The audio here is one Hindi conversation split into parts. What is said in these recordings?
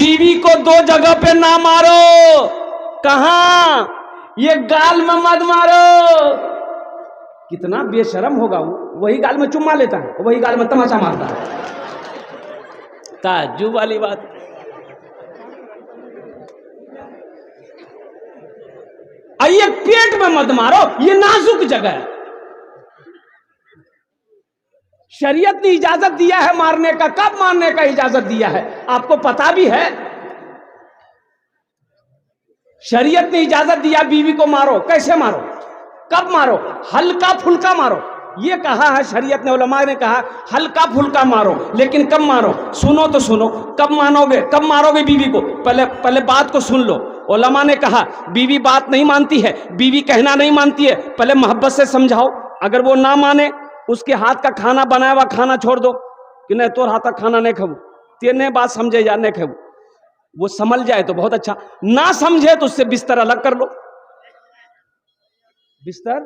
बीवी को दो जगह पे ना मारो। कहां? ये गाल में मत मारो। कितना बेशरम होगा वो, वही गाल में चुम्मा लेता है, वही गाल में तमाचा मारता है। ताज्जुब वाली बात। ये पेट में मत मारो, ये नाजुक जगह है। शरीयत ने इजाजत दिया है मारने का। कब मारने का इजाजत दिया है आपको पता भी है? शरीयत ने इजाजत दिया बीवी को मारो। कैसे मारो, कब मारो? हल्का फुल्का मारो। ये कहा है शरीयत ने, उलमा ने कहा हल्का फुल्का मारो, लेकिन कब मारो? सुनो तो सुनो, कब मारोगे बीवी को? पहले बात को सुन लो। उलमा ने कहा बीवी बात नहीं मानती है, बीवी कहना नहीं मानती है, पहले मोहब्बत से समझाओ। अगर वो ना माने, उसके हाथ का खाना बनाया हुआ खाना छोड़ दो कि नहीं तोर हाथ का खाना नहीं खाऊ, तेने बात समझे या नहीं खाऊ। वो समझ जाए तो बहुत अच्छा, ना समझे तो उससे बिस्तर अलग कर लो, बिस्तर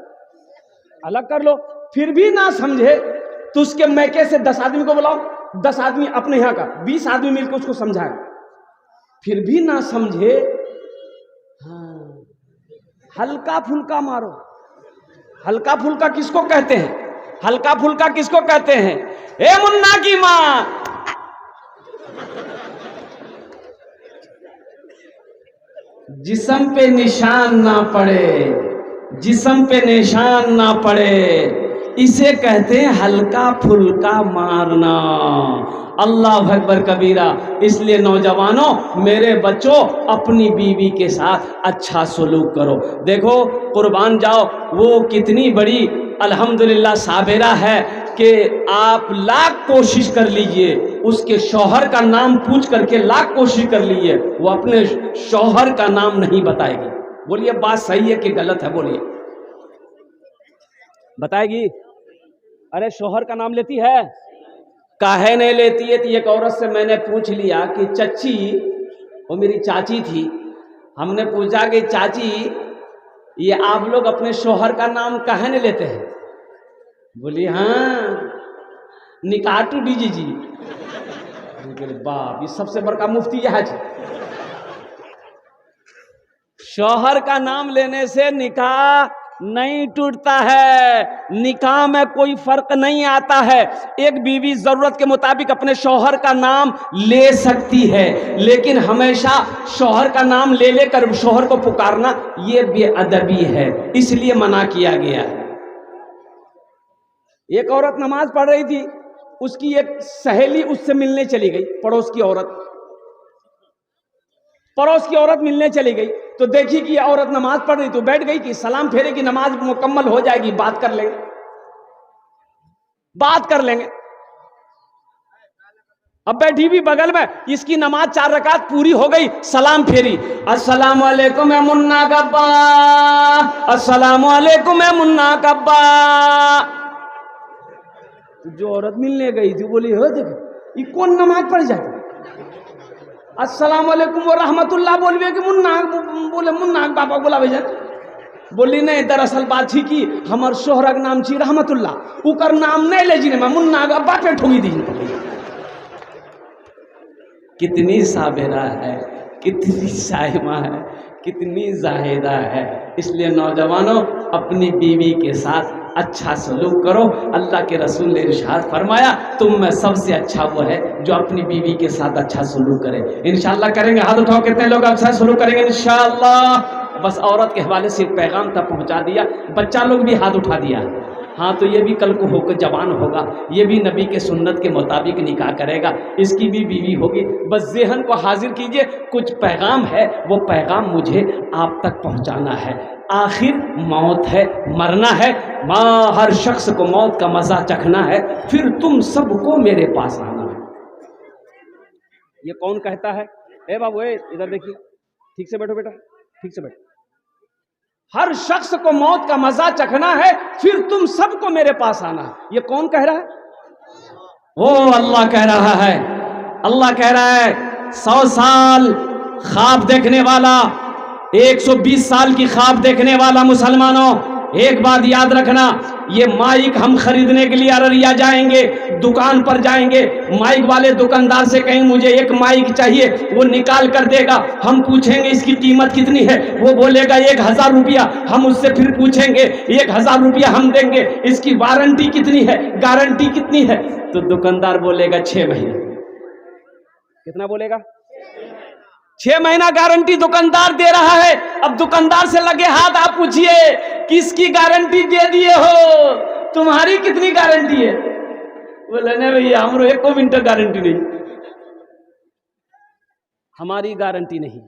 अलग कर लो। फिर भी ना समझे तो उसके मैके से 10 आदमी को बुलाओ, 10 आदमी अपने यहाँ का 20 आदमी मिलकर उसको समझाए। फिर भी ना समझे, हाँ, हल्का फुल्का मारो। हल्का फुल्का किसको कहते हैं? हल्का फुल्का किसको कहते हैं? ए मुन्ना की मां, जिस्म पे निशान ना पड़े, जिस्म पे निशान ना पड़े, इसे कहते हैं हल्का फुल्का मारना। अल्लाह अकबर कबीरा। इसलिए नौजवानों, मेरे बच्चों, अपनी बीवी के साथ अच्छा सलूक करो। देखो कुर्बान जाओ, वो कितनी बड़ी अल्हम्दुलिल्लाह साबिरा है कि आप लाख कोशिश कर लीजिए, उसके शौहर का नाम पूछ करके लाख कोशिश कर लीजिए, वो अपने शौहर का नाम नहीं बताएगी। बोलिए बात सही है कि गलत है? बोलिए, बताएगी? अरे शौहर का नाम लेती है? काहे नहीं लेती है? तो एक औरत से मैंने पूछ लिया कि चच्ची, वो मेरी चाची थी, हमने पूछा कि चाची ये आप लोग अपने शौहर का नाम काहे नहीं लेते हैं? बोली हाँ, निकाह टू दीजिए जी। बाप, ये सबसे बड़का मुफ्ती यह है। शौहर का नाम लेने से निकाह नहीं टूटता है, निकाह में कोई फर्क नहीं आता है। एक बीवी जरूरत के मुताबिक अपने शौहर का नाम ले सकती है, लेकिन हमेशा शौहर का नाम ले लेकर शौहर को पुकारना ये बेअदबी है, इसलिए मना किया गया है। एक औरत नमाज पढ़ रही थी, उसकी एक सहेली उससे मिलने चली गई, पड़ोस की औरत मिलने चली गई। तो देखी कि औरत नमाज पढ़ रही, तो बैठ गई कि सलाम फेरे की नमाज मुकम्मल हो जाएगी, बात कर लेंगे। अब बैठी भी बगल में, इसकी नमाज 4 रकात पूरी हो गई, सलाम फेरी, अस्सलाम वालेकुम ए मुन्ना कब्बा, अस्सलाम वालेकुम ए मुन्ना कब्बा। जो औरत मिलने गई थी बोली हो देखो ये कौन नमाज पढ़ जाए, अस्सलाम वालेकुम व रहमतुल्लाह बोलवे कि मुन्ना बाबा बोलावे जाए। बोली नहीं, दरअसल बात थी कि हमार शोहरक नाम छी रहमतुल्लाह, उकर नाम नहीं ले जी, मैं मुन्ना अब्बा पे ठोगी दी। कितनी साबिरा है, कितनी साहिमा है, कितनी जाहिदा है। इसलिए नौजवानों, अपनी बीवी के साथ अच्छा सलूक करो। अल्लाह के रसूल ने इरशाद फरमाया, तुम में सबसे अच्छा वो है जो अपनी बीवी के साथ अच्छा सलूक करे। इंशाअल्लाह करेंगे? हाथ उठाओ, कितने लोग अच्छा सलूक करेंगे इंशाअल्लाह? बस औरत के हवाले से पैगाम तक पहुंचा दिया, बच्चा लोग भी हाथ उठा दिया। हाँ, तो ये भी कल को होकर जवान होगा, ये भी नबी के सुन्नत के मुताबिक निकाह करेगा, इसकी भी बीवी होगी। बस ज़हन को हाजिर कीजिए, कुछ पैगाम है, वो पैगाम मुझे आप तक पहुंचाना है। आखिर मौत है, मरना है, माँ हर शख्स को मौत का मजा चखना है, फिर तुम सबको मेरे पास आना है। ये कौन कहता है? ए बाबू, इधर देखिए, ठीक से बैठो बेटा, ठीक से बैठो। हर शख्स को मौत का मजा चखना है, फिर तुम सबको मेरे पास आना है। ये कौन कह रहा है? वो अल्लाह कह रहा है। अल्लाह कह रहा है 100 साल ख्वाब देखने वाला, 120 साल की ख्वाब देखने वाला मुसलमानों, एक बात याद रखना, ये माइक हम खरीदने के लिए अररिया जाएंगे, दुकान पर जाएंगे, माइक वाले दुकानदार से कहीं मुझे एक माइक चाहिए, वो निकाल कर देगा। हम पूछेंगे इसकी कीमत कितनी है, वो बोलेगा 1000 रुपया। हम उससे फिर पूछेंगे 1000 रुपया हम देंगे, इसकी वारंटी कितनी है, गारंटी कितनी है? तो दुकानदार बोलेगा 6 महीने। कितना बोलेगा? 6 महीना गारंटी दुकानदार दे रहा है। अब दुकानदार से लगे हाथ, आप पूछिए किसकी गारंटी दे दिए हो, तुम्हारी कितनी गारंटी है? बोले नहीं भैया, हमरो 1 मिनट गारंटी नहीं, हमारी गारंटी नहीं,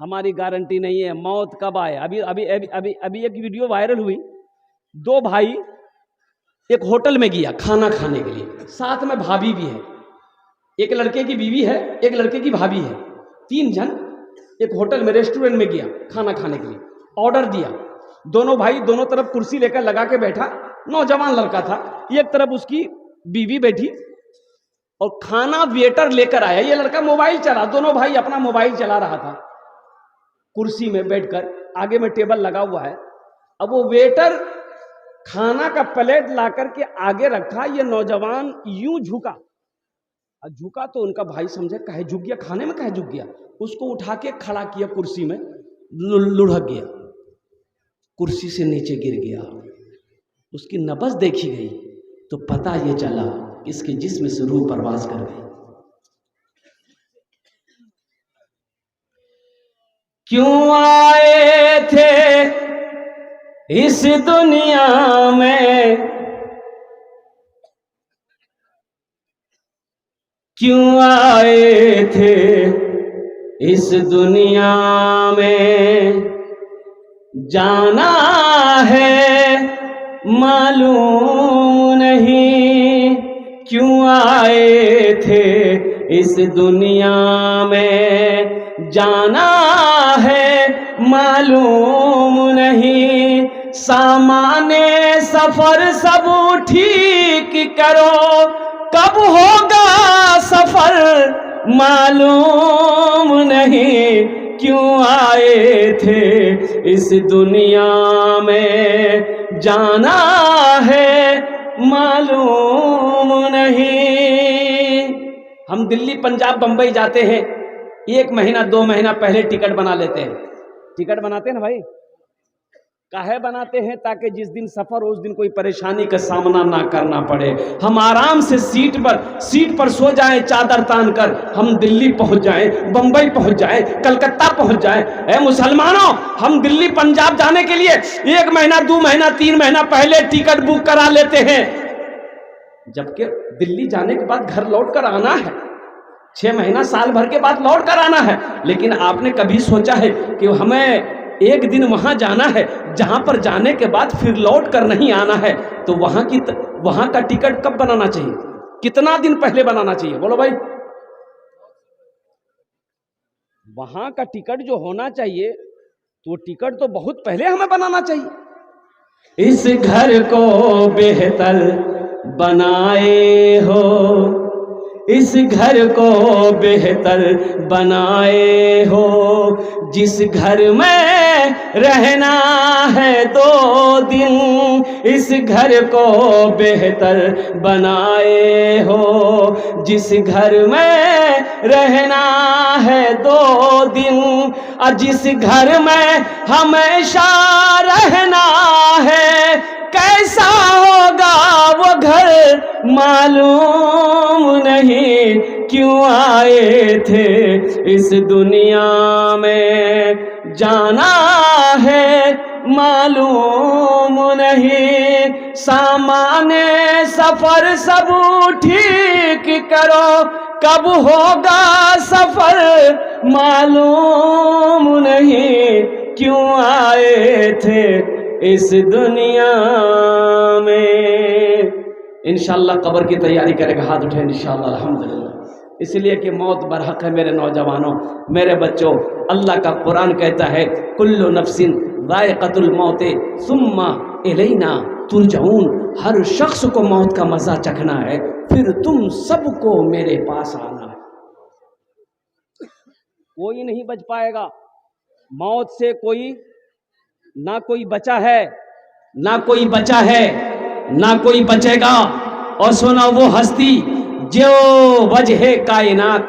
हमारी गारंटी नहीं है। मौत कब आए? अभी अभी अभी अभी अभी एक वीडियो वायरल हुई, 2 भाई एक होटल में गया खाना खाने के लिए, साथ में भाभी भी है, एक लड़के की बीवी है, एक लड़के की भाभी है, 3 जन एक होटल में रेस्टोरेंट में गया खाना खाने के लिए। ऑर्डर दिया, दोनों भाई दोनों तरफ कुर्सी लेकर लगा के बैठा, नौजवान लड़का था, एक तरफ उसकी बीवी बैठी और खाना वेटर लेकर आया। ये लड़का मोबाइल चला, दोनों भाई अपना मोबाइल चला रहा था कुर्सी में बैठकर, आगे में टेबल लगा हुआ है। अब वो वेटर खाना का प्लेट ला करके आगे रखा, ये नौजवान यूं झुका, झुका तो उनका भाई समझे कहे झुक गया, खाने में कहे झुक गया, उसको उठा के खड़ा किया, कुर्सी में लुढ़क गया, कुर्सी से नीचे गिर गया। उसकी नब्ज देखी गई तो पता ये चला इसके जिस्म से रूह परवाज कर गई। क्यों आए थे इस दुनिया में, क्यों आए थे इस दुनिया में, जाना है मालूम नहीं, क्यों आए थे इस दुनिया में, जाना है मालूम नहीं, सामाने सफर सब ठीक करो, कब होगा सफर मालूम नहीं, क्यों आए थे इस दुनिया में, जाना है मालूम नहीं। हम दिल्ली पंजाब बंबई जाते हैं, 1 महीना 2 महीना पहले टिकट बना लेते हैं। टिकट बनाते हैं ना भाई, काहे बनाते हैं? ताकि जिस दिन सफर हो उस दिन कोई परेशानी का सामना ना करना पड़े, हम आराम से सीट पर सो जाएं, चादर तान कर हम दिल्ली पहुंच जाएं, बंबई पहुंच जाएं, कलकत्ता पहुंच जाएं। ऐ मुसलमानों, हम दिल्ली पंजाब जाने के लिए 1 महीना 2 महीना 3 महीना पहले टिकट बुक करा लेते हैं, जबकि दिल्ली जाने के बाद घर लौट कर आना है, 6 महीना साल भर के बाद लौट कर आना है। लेकिन आपने कभी सोचा है कि हमें एक दिन वहां जाना है, जहां पर जाने के बाद फिर लौट कर नहीं आना है? तो वहां का टिकट कब बनाना चाहिए, कितना दिन पहले बनाना चाहिए? बोलो भाई। वहां का टिकट जो होना चाहिए तो टिकट तो बहुत पहले हमें बनाना चाहिए। इस घर को बेहतर बनाए हो, इस घर को बेहतर बनाए हो, जिस घर में रहना है 2 दिन, इस घर को बेहतर बनाए हो, जिस घर में रहना है 2 दिन, और जिस घर में हमेशा रहना है, कैसा होगा वो घर मालूम नहीं, क्यों आए थे इस दुनिया में, जाना है मालूम नहीं, सामाने सफर सब ठीक करो, कब होगा सफर मालूम नहीं, क्यों आए थे इस दुनिया में। इंशाअल्लाह कब्र की तैयारी करेगा, हाथ उठे इंशाअल्लाह, अल्हम्दुलिल्लाह। इसलिए कि मौत बरहक है मेरे नौजवानों, मेरे बच्चों। अल्लाह का कुरान कहता है कुल्लु नफ्सिन ज़ाइक़तुल मौत सुम्मा इलैना तुरजऊन, हर शख्स को मौत का मजा चखना है, फिर तुम सबको मेरे पास आना है। कोई नहीं बच पाएगा मौत से, कोई ना कोई बचा है, ना कोई बचा है, ना कोई बचेगा। और सुनो वो हस्ती जो वजह कायनात,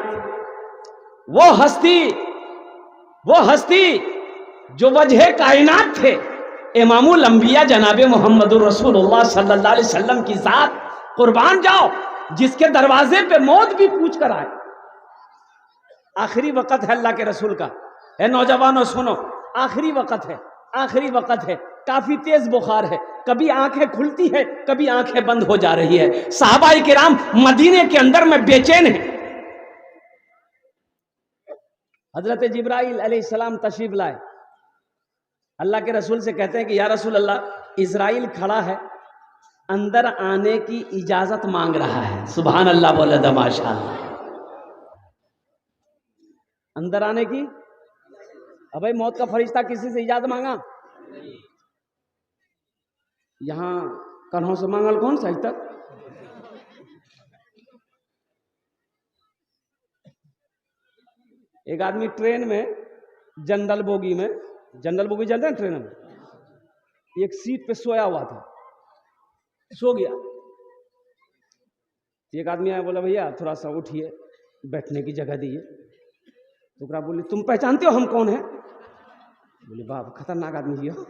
वो हस्ती जो वजह कायनात थे, इमामुल अंबिया जनाब मोहम्मदुर रसूलुल्लाह सल्लल्लाहु अलैहि वसल्लम की जात, कुर्बान जाओ, जिसके दरवाजे पे मौत भी पूछ कर आए। आखिरी वक्त है अल्लाह के रसूल का, है नौजवानों सुनो, आखिरी वक्त है, आखिरी वक्त है, काफी तेज बुखार है, कभी आंखें खुलती है, कभी आंखें बंद हो जा रही है। सहाबाए किराम मदीने के अंदर में बेचैन है। हजरत जिब्राइल अलैहिस्सलाम तशरीफ लाए, अल्लाह के रसूल से कहते हैं कि या रसूल अल्लाह, इजराइल खड़ा है, अंदर आने की इजाजत मांग रहा है। सुभान अल्लाह बोले तो माशाअल्लाह। अंदर आने की, अब भाई मौत का फरिश्ता किसी से इजाजत मांगा? यहां कन्हों से मांगल कौन सा तक? एक आदमी ट्रेन में जनरल बोगी में, जनरल बोगी चलते हैं ट्रेन में, एक सीट पे सोया हुआ था, सो गया। एक आदमी आया, बोला भैया थोड़ा सा उठिए, बैठने की जगह दिए। तो बोले तुम पहचानते हो हम कौन है? बोले बाप खतरनाक आदमी हो।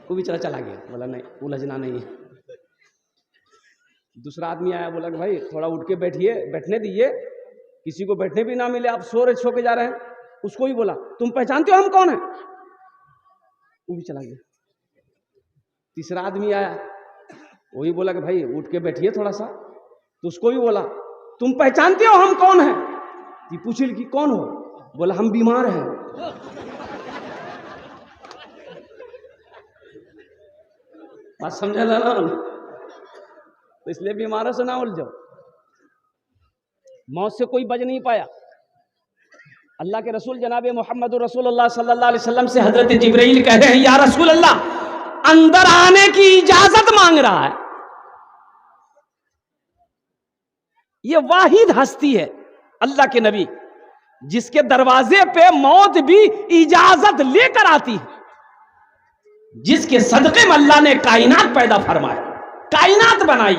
वो भी चला गया, बोला नहीं उलझना नहीं है। दूसरा आदमी आया, बोला कि भाई थोड़ा उठ के बैठिए, बैठने दीजिए, किसी को बैठने भी ना मिले, आप सो के जा रहे हैं। उसको भी बोला तुम पहचानते हो हम कौन है? वो भी चला गया। तीसरा आदमी आया, वही बोला कि भाई उठ के बैठिए थोड़ा सा, तो उसको भी बोला तुम पहचानते हो हम कौन है? पूछी कि कौन हो? बोला हम बीमार हैं। बात समझा ना? तो इसलिए बीमारों से ना उलझो। मौत से कोई बच नहीं पाया। अल्लाह के रसूल जनाब मोहम्मद रसूलुल्लाह सल्लल्लाहु अलैहि वसल्लम से हजरत जिब्राइल कह रहे हैं या रसूल अल्लाह, अंदर आने की इजाजत मांग रहा है। ये वाहिद हस्ती है अल्लाह के नबी, जिसके दरवाजे पे मौत भी इजाजत लेकर आती है, जिसके सदक़े में अल्लाह ने कायनात पैदा फरमाई, कायनात बनाई,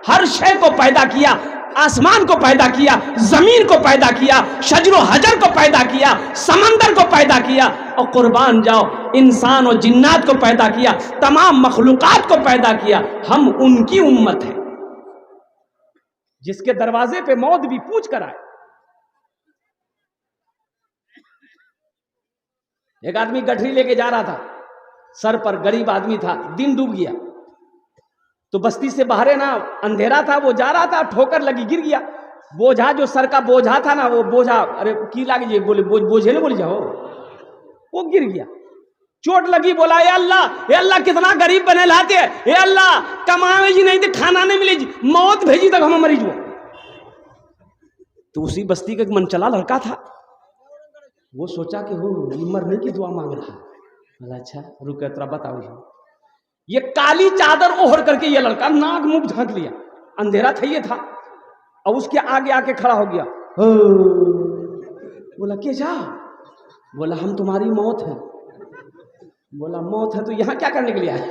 हर शय को पैदा किया, आसमान को पैदा किया, जमीन को पैदा किया, शजरो हजर को पैदा किया, समंदर को पैदा किया, और कुर्बान जाओ इंसान और जिन्नात को पैदा किया, तमाम मखलूकात को पैदा किया। हम उनकी उम्मत है जिसके दरवाजे पे मौत भी पूछ कर आए। एक आदमी गठरी लेके जा रहा था, सर पर, गरीब आदमी था, दिन डूब गया, तो बस्ती से बाहर है ना, अंधेरा था, वो जा रहा था, ठोकर लगी, गिर गया। बोझा जो सर का बोझा था ना, वो बोझा, अरे की लागे बोले बोझे ना बोले जाओ, वो गिर गया, चोट लगी। बोला ए अल्लाह कितना गरीब बने लाते, ए अल्लाह कमावे जी नहीं थे, खाना नहीं मिले जी, मौत भेजी तक हम मरीज हो। तो उसी बस्ती का एक मनचला लड़का था, वो सोचा कि वो मरने की दुआ मांग रहा है। बोला अच्छा रुक तेरा बताओ। ये काली चादर ओढ़ करके ये लड़का नाक मुंह ढक लिया, अंधेरा था ये था, और उसके आगे आके खड़ा हो गया। बोला के जा? बोला हम तुम्हारी मौत है। बोला मौत है तो यहाँ क्या करने के लिए आए?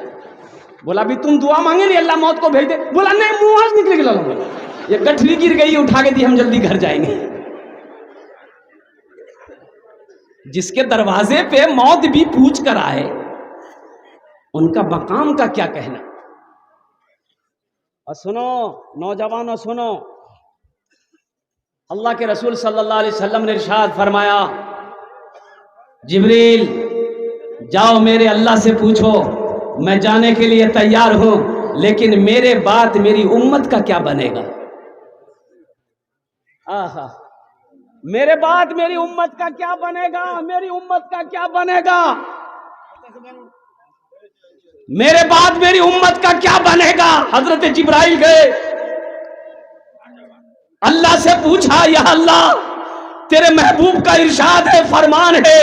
बोला अभी तुम दुआ मांगे नहीं अल्लाह मौत को भेज दे। बोला नहीं मुंह से निकले गया, ये गठरी गिर गई, उठा के दी, हम जल्दी घर जाएंगे। जिसके दरवाजे पे मौत भी पूछ कर आए, उनका मकाम का क्या कहना। और सुनो नौजवानों सुनो, अल्लाह के रसूल सल्लल्लाहु अलैहि वसल्लम ने इरशाद फरमाया, जिब्रील जाओ मेरे अल्लाह से पूछो, मैं जाने के लिए तैयार हूं, लेकिन मेरे बाद मेरी उम्मत का क्या बनेगा। आहा, मेरे बाद मेरी उम्मत का क्या बनेगा, मेरी उम्मत का क्या बनेगा, मेरे बाद मेरी उम्मत का क्या बनेगा। हजरत जिब्राइल गए, अल्लाह से पूछा, या अल्लाह तेरे महबूब का इरशाद है, फरमान है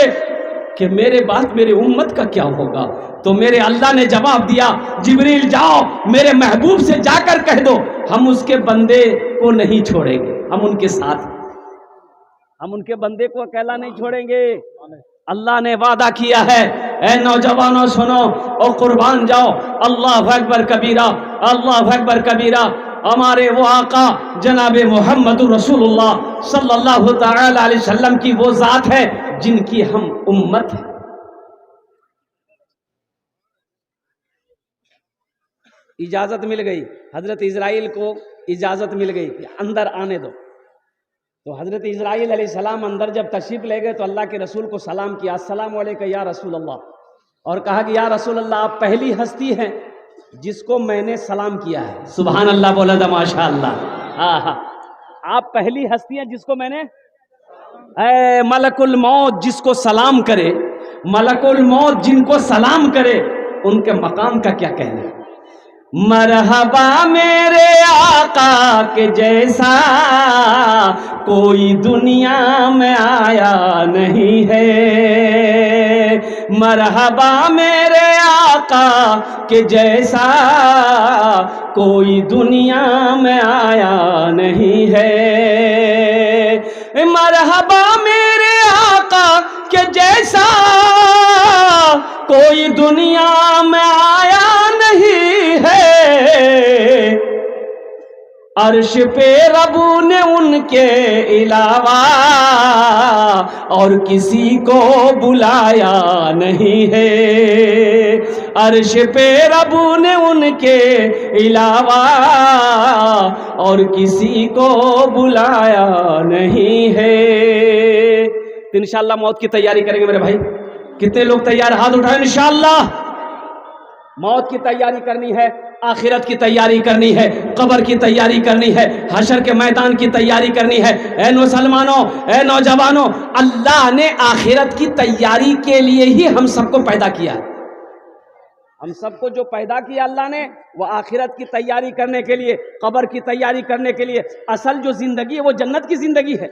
कि मेरे बाद मेरी उम्मत का क्या होगा। तो मेरे अल्लाह ने जवाब दिया, जिब्रील जाओ मेरे महबूब से जाकर कह दो, हम उसके बंदे को नहीं छोड़ेंगे, हम उनके साथ, हम उनके बंदे को अकेला नहीं छोड़ेंगे। अल्लाह ने वादा किया है, ए नौजवानों सुनो और कुर्बान जाओ। अल्लाह अकबर कबीरा, अल्लाह अकबर कबीरा। हमारे वो आका जनाब मोहम्मद रसूलुल्लाह सल्लल्लाहु तआला अलैहि वसल्लम की वो जात है जिनकी हम उम्मत है। इजाजत मिल गई, हजरत इजराइल को इजाजत मिल गई कि अंदर आने दो। तो हजरत इजराइल अलैहिस्सलाम अंदर जब तशरीफ ले गए तो अल्लाह के रसूल को सलाम किया, अस्सलाम वालेकुम या रसूल अल्लाह, और कहा कि या रसूल अल्लाह आप पहली हस्ती हैं जिसको मैंने सलाम किया है। सुभान अल्लाह बोला था, माशा अल्लाह। हाँ, आप पहली हस्ती हैं जिसको मैंने, मलकुल मौत जिसको सलाम करे, मलकुल मौत जिनको सलाम करे उनके मकाम का क्या कहना है। मरहबा मेरे आका के जैसा कोई दुनिया में आया नहीं है, मरहबा मेरे आका के जैसा कोई दुनिया में आया नहीं है, मरहबा मेरे आका के जैसा कोई दुनिया में आया नहीं है। अर्श पे रबू ने उनके अलावा और किसी को बुलाया नहीं है, अर्श पे रबू ने उनके अलावा और किसी को बुलाया नहीं है। तो इंशाअल्लाह मौत की तैयारी करेंगे मेरे भाई। कितने लोग तैयार, हाथ उठाएं। इंशाअल्लाह मौत की तैयारी करनी है, आखिरत की तैयारी करनी है, कब्र की तैयारी करनी है, हशर के मैदान की तैयारी करनी है। ए मुसलमानों, ए नौजवानों, अल्लाह ने आखिरत की तैयारी के लिए ही हम सबको पैदा किया। हम सबको जो पैदा किया अल्लाह ने, वो आखिरत की तैयारी करने के लिए, कब्र की तैयारी करने के लिए। असल जो जिंदगी है वो जन्नत की जिंदगी है।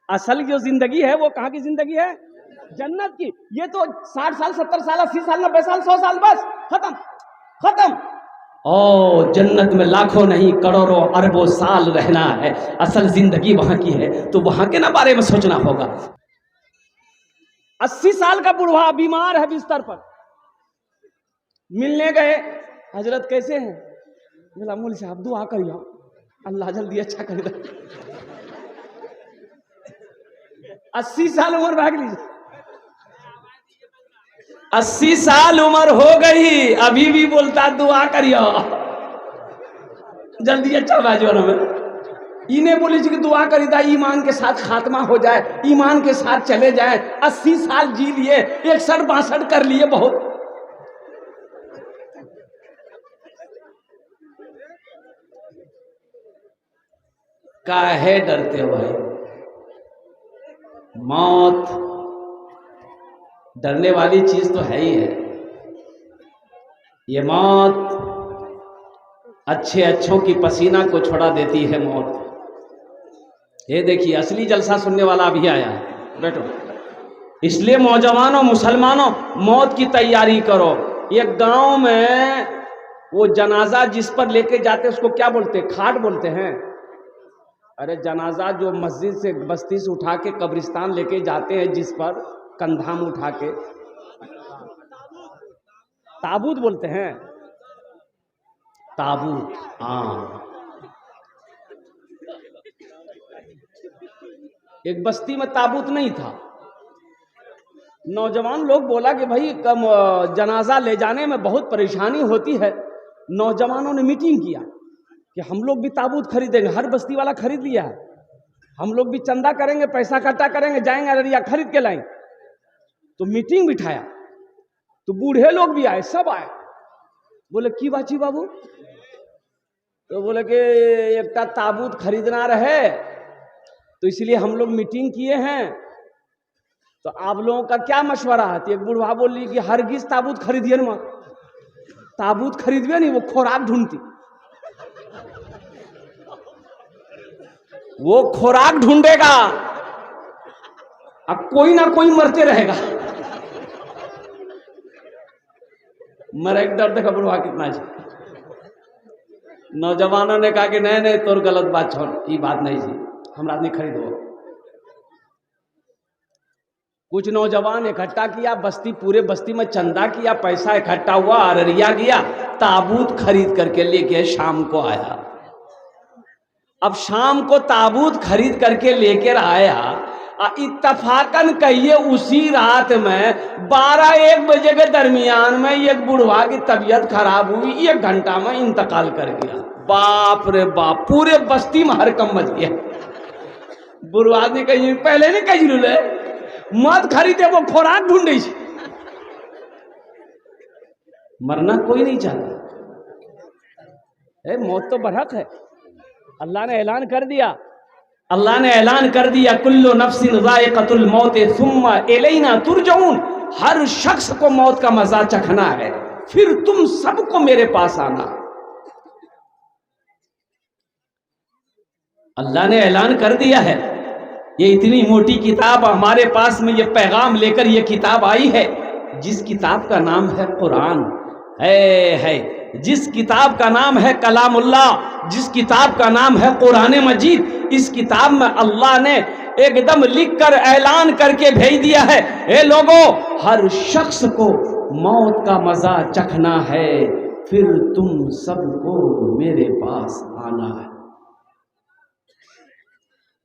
असल जो जिंदगी है वो कहाँ की जिंदगी है? जन्नत की। ये तो 60 साल 70 साल 80 साल 90 साल 100 साल बस खत्म खत्म। ओ जन्नत में लाखों नहीं करोड़ों अरबों साल रहना है। असल जिंदगी वहां की है, तो वहां के ना बारे में सोचना होगा। 80 साल का बूढ़ा बीमार है बिस्तर पर, मिलने गए, हजरत कैसे हैं? बोला मौलवी साहब दुआ करिए अल्लाह जल्दी अच्छा कर दे। 80 साल उम्र भाग लीजिए, 80 साल उम्र हो गई, अभी भी बोलता दुआ करियो जल्दी अच्छा बाजो ना। इन्हें बोली कि दुआ करी था ईमान के साथ खात्मा हो जाए, ईमान के साथ चले जाए। 80 साल जी लिए, 61 62 कर लिए, बहुत। काहे डरते हो भाई? मौत डरने वाली चीज तो है ही है। ये मौत अच्छे अच्छों की पसीना को छुड़ा देती है मौत। ये देखिए असली जलसा सुनने वाला अभी आया है, बैठो। इसलिए नौजवानों मुसलमानों मौत की तैयारी करो। ये गांव में वो जनाजा जिस पर लेके जाते उसको क्या बोलते हैं? खाट बोलते हैं। अरे जनाजा जो मस्जिद से बस्ती से उठा के कब्रिस्तान लेके जाते हैं, जिस पर कंधा में उठा के, ताबूत बोलते हैं। ताबूत, हाँ। एक बस्ती में ताबूत नहीं था। नौजवान लोग बोला कि भाई कम जनाजा ले जाने में बहुत परेशानी होती है। नौजवानों ने मीटिंग किया कि हम लोग भी ताबूत खरीदेंगे। हर बस्ती वाला खरीद लिया है, हम लोग भी चंदा करेंगे, पैसा इकट्ठा करेंगे, जाएंगे अररिया खरीद के लाएंगे। तो मीटिंग बिठाया, तो बूढ़े लोग भी आए, सब आए। बोले की बाची बाबू? तो बोले कि एक ताबूत खरीदना रहे, तो इसलिए हम लोग मीटिंग किए हैं। तो आप लोगों का क्या मशवरा है? तो एक बूढ़ा बोली कि हरगिज ताबूत खरीदिए ना, ताबूत खरीदिए नहीं, वो खुराक ढूंढती, वो खुराक ढूंढेगा, अब कोई ना कोई मरते रहेगा। मरे डर देखा बुढ़वा कितना है। नौजवानों ने कहा कि नहीं नहीं तोर गलत बात छोड़, ये बात नहीं जी, हमरा नहीं खरीदो। कुछ नौजवान इकट्ठा किया, बस्ती पूरे बस्ती में चंदा किया, पैसा इकट्ठा हुआ, अररिया गया, ताबूत खरीद करके लेके शाम को आया। अब शाम को ताबूत खरीद करके लेकर आया, इत्तफाकन कहिए उसी रात में 12-1 बजे के दरमियान में एक बुढ़वा की तबीयत खराब हुई, 1 घंटा में इंतकाल कर गया। बाप रे बाप, पूरे बस्ती में हरकम मच गया। बुढ़वा ने कही पहले नहीं कही रुले मत खरीदे, वो खुराक ढूंढे। मरना कोई नहीं चाहता, मौत तो बरहक है। अल्लाह ने ऐलान कर दिया, अल्लाह ने ऐलान कर दिया, कुल्लु नफ्सिन ज़ाइक़तुल मौत सुम्मा इलैना तुरजऊन। हर शख्स को मौत का मजा चखना है, फिर तुम सबको मेरे पास आना। अल्लाह ने ऐलान कर दिया है। ये इतनी मोटी किताब हमारे पास में, ये पैगाम लेकर ये किताब आई है, जिस किताब का नाम है कुरान है, जिस किताब का नाम है कलामुल्लाह, जिस किताब का नाम है कुरान मजीद। इस किताब में अल्लाह ने एकदम लिख कर ऐलान करके भेज दिया है, ए लोगों, हर शख्स को मौत का मजा चखना है, फिर तुम सबको मेरे पास आना है।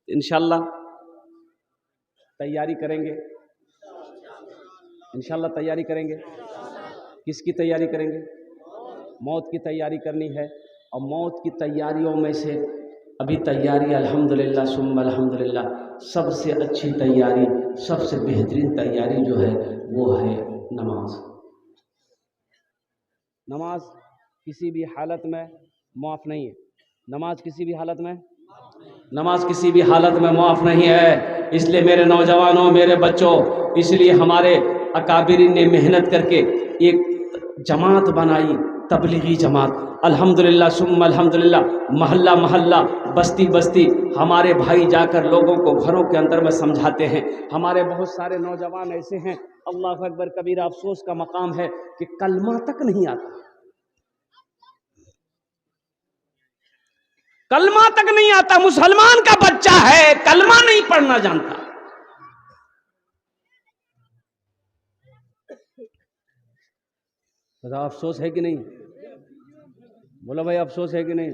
इंशाल्लाह तैयारी करेंगे, इंशाल्लाह तैयारी करेंगे। किसकी तैयारी करेंगे? मौत की तैयारी करनी है। और मौत की तैयारियों में से अभी तैयारी अल्हम्दुलिल्लाह सुम्मा अल्हम्दुलिल्लाह, सबसे अच्छी तैयारी, सबसे बेहतरीन तैयारी जो है वो है नमाज। नमाज किसी भी हालत में माफ़ नहीं है। नमाज किसी भी हालत में, नमाज किसी भी हालत में माफ़ नहीं है। इसलिए मेरे नौजवानों, मेरे बच्चों, इसलिए हमारे अकाबिरीन ने मेहनत करके एक जमात बनाई, तबलीगी जमात। अल्हम्दुलिल्लाह सुम्मा अल्हम्दुलिल्लाह, महल्ला महल्ला, बस्ती बस्ती हमारे भाई जाकर लोगों को घरों के अंदर में समझाते हैं। हमारे बहुत सारे नौजवान ऐसे हैं, अल्लाह अकबर कबीरा, अफसोस का मकाम है कि कलमा तक नहीं आता, कलमा तक नहीं आता। मुसलमान का बच्चा है, कलमा नहीं पढ़ना जानता। तो अफसोस है कि नहीं? बोलो भाई, अफसोस है कि नहीं?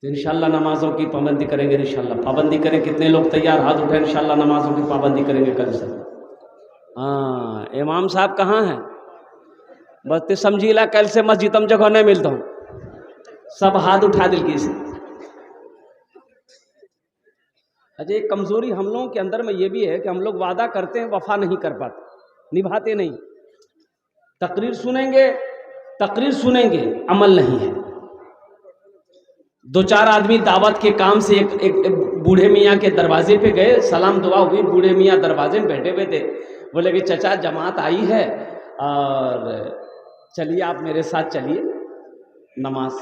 तो इंशाल्लाह नमाजों की पाबंदी करेंगे, इंशाल्लाह पाबंदी करें। कितने लोग तैयार? हाथ उठाए। इंशाल्लाह नमाजों की पाबंदी करेंगे कल से। हाँ, इमाम साहब कहाँ हैं? बस तो समझीला कल से मस्जिद में जगह नहीं मिलता हूँ, सब हाथ उठा दिल की से। अच्छा, एक कमजोरी हम लोगों के अंदर में ये भी है कि हम लोग वादा करते हैं, वफा नहीं कर पाते, निभाते नहीं। तकरीर सुनेंगे, अमल नहीं है। 2-4 आदमी दावत के काम से एक बूढ़े मियाँ के दरवाजे पे गए, सलाम दुआ हुई। बूढ़े मियाँ दरवाजे में बैठे हुए थे। बोले कि चचा, जमात आई है और चलिए आप मेरे साथ चलिए, नमाज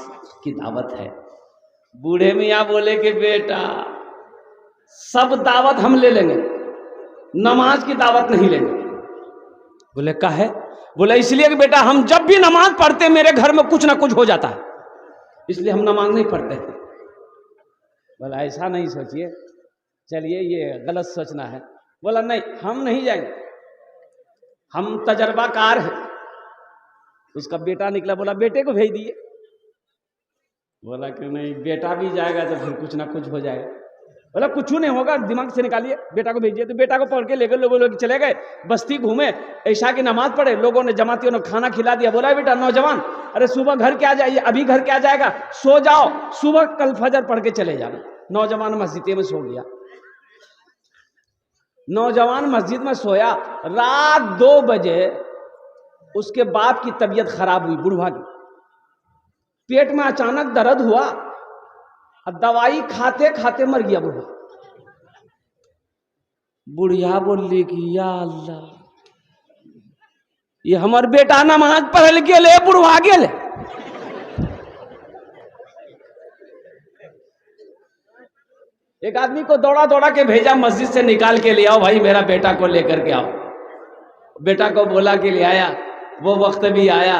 की दावत है। बूढ़े मियाँ बोले कि बेटा, सब दावत हम ले लेंगे, नमाज की दावत नहीं लेंगे। बोले काहे? बोले इसलिए कि बेटा, हम जब भी नमाज पढ़ते मेरे घर में कुछ ना कुछ हो जाता है, इसलिए हम नमाज नहीं पढ़ते। बोला ऐसा नहीं सोचिए, चलिए ये गलत सोचना है। बोला नहीं, हम नहीं जाएंगे, हम तजर्बाकार हैं। उसका बेटा निकला, बोला बेटे को भेज दिए। बोला कि नहीं, बेटा भी जाएगा तो फिर कुछ ना कुछ हो जाएगा। बोला कुछ नहीं होगा, दिमाग से निकालिए, बेटा को भेजिए। तो बेटा को पढ़ के ले गए, लोग चले गए, बस्ती घूमे, ऐशा की नमाज पढ़े। लोगों ने, जमातियों ने खाना खिला दिया। बोला बेटा नौजवान, अरे सुबह घर क्या जाइए, अभी घर क्या जाएगा, सो जाओ, सुबह कल फजर पढ़ के चले जाना। नौजवान मस्जिद में सो गया। नौजवान मस्जिद में सोया, रात 2 बजे उसके बाप की तबीयत खराब हुई, बुढ़वा की। पेट में अचानक दर्द हुआ, दवाई खाते खाते मर गया बुढ़ा। बुढ़िया बोली कि या अल्लाह, ये हमार बेटा नमाज पढ़ल गेले, बुढ़वा गेले। एक आदमी को दौड़ा दौड़ा के भेजा, मस्जिद से निकाल के ले आओ भाई, मेरा बेटा को लेकर के आओ। बेटा को बोला कि ले आया। वो वक्त भी आया,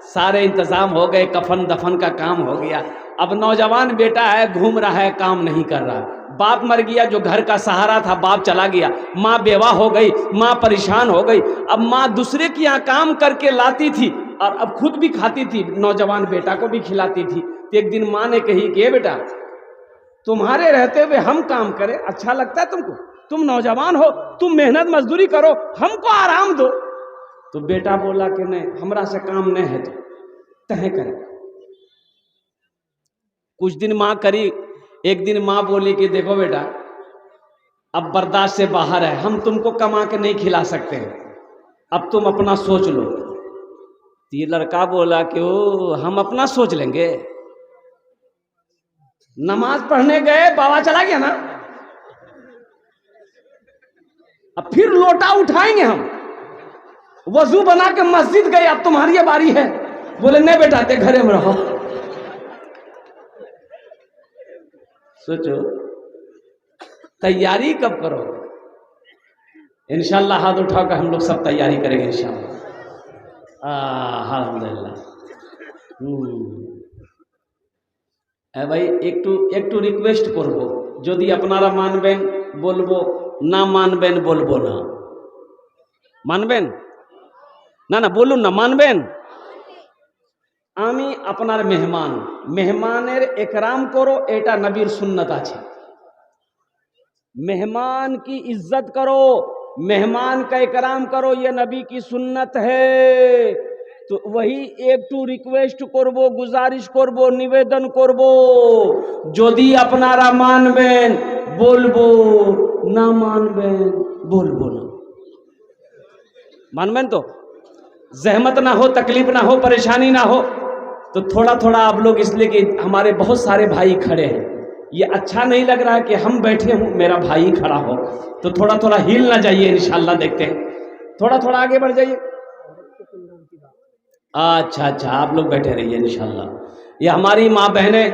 सारे इंतजाम हो गए, कफन दफन का काम हो गया। अब नौजवान बेटा है, घूम रहा है, काम नहीं कर रहा। बाप मर गया, जो घर का सहारा था बाप चला गया, माँ बेवा हो गई, माँ परेशान हो गई। अब माँ दूसरे के यहाँ काम करके लाती थी और अब खुद भी खाती थी, नौजवान बेटा को भी खिलाती थी। तो एक दिन माँ ने कही कि बेटा, तुम्हारे रहते हुए हम काम करें, अच्छा लगता है तुमको? तुम नौजवान हो, तुम मेहनत मजदूरी करो, हमको आराम दो। तो बेटा बोला कि नहीं, हमरा से काम नहीं है, तो तय करें। कुछ दिन माँ करी। एक दिन माँ बोली कि देखो बेटा, अब बर्दाश्त से बाहर है, हम तुमको कमा के नहीं खिला सकते हैं, अब तुम अपना सोच लो। तो ये लड़का बोला कि ओ, हम अपना सोच लेंगे। नमाज पढ़ने गए, बाबा चला गया ना, अब फिर लोटा उठाएंगे हम। वजू बना के मस्जिद गए, अब तुम्हारी ये बारी है। बोले नहीं बेटा, ते घरे में रहो। सोचो तैयारी कब करोगे? इंशाल्लाह हाथ उठाकर हम लोग सब तैयारी करेंगे इंशाल्लाह। अल्हम्दुलिल्लाह। भाई एक टू रिक्वेस्ट करबो, यदि अपनारा मानबेन बोलबो, ना मानबेन बोलबो ना। मानबेन ना? ना बोलून ना, मानबेन? आमी अपनार मेहमान, मेहमानेर एकराम करो, एटा नबीर सुन्नत आछे। मेहमान की इज्जत करो, मेहमान का इकराम करो, ये नबी की सुन्नत है। तो वही एक टू रिक्वेस्ट करबो, गुजारिश करबो, निवेदन करबो, यदि अपनारा मानबेन बोलबो, ना मानबेन बोलबो ना। मानबेन तो जहमत ना हो, तकलीफ ना हो, परेशानी ना हो। तो थोड़ा थोड़ा आप लोग, इसलिए कि हमारे बहुत सारे भाई खड़े हैं, ये अच्छा नहीं लग रहा है कि हम बैठे हूं, मेरा भाई खड़ा हो, तो थोड़ा थोड़ा हिल ना जाइए। इंशाल्लाह देखते हैं, थोड़ा थोड़ा आगे बढ़ जाइए। अच्छा, आप लोग बैठे रहिए इंशाल्लाह। ये हमारी माँ बहनें,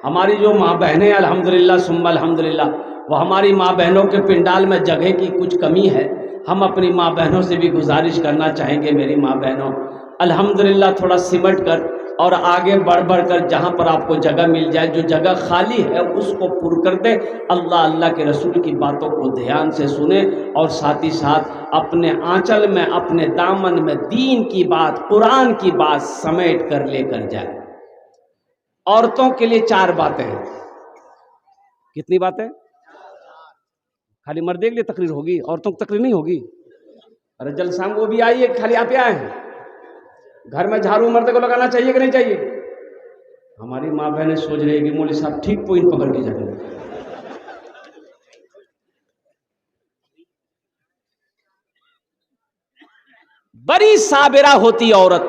हमारी जो माँ बहनें अल्हम्दुलिल्लाह सुम्मा अल्हम्दुलिल्लाह, वो हमारी माँ बहनों के पिंडाल में जगह की कुछ कमी है। हम अपनी माँ बहनों से भी गुजारिश करना चाहेंगे, मेरी माँ बहनों अल्हम्दुलिल्लाह थोड़ा सिमट कर और आगे बढ़ कर जहाँ पर आपको जगह मिल जाए, जो जगह खाली है उसको पूर्ण कर दे। अल्लाह के रसूल की बातों को ध्यान से सुने और साथ ही साथ अपने आंचल में, अपने दामन में दीन की बात, कुरान की बात समेट कर लेकर जाए। औरतों के लिए 4 बातें हैं। कितनी बातें? खाली मर्दे के लिए तकरीर होगी, औरतों की तकरीर नहीं होगी? अरे जलसा में वो भी आई है, खाली आप आए हैं? घर में झाड़ू मर्दे को लगाना चाहिए कि नहीं चाहिए? हमारी माँ बहनें सोच रही है कि मौलवी साहब ठीक पॉइंट पकड़ के जाते हैं। बड़ी साबिरा होती औरत।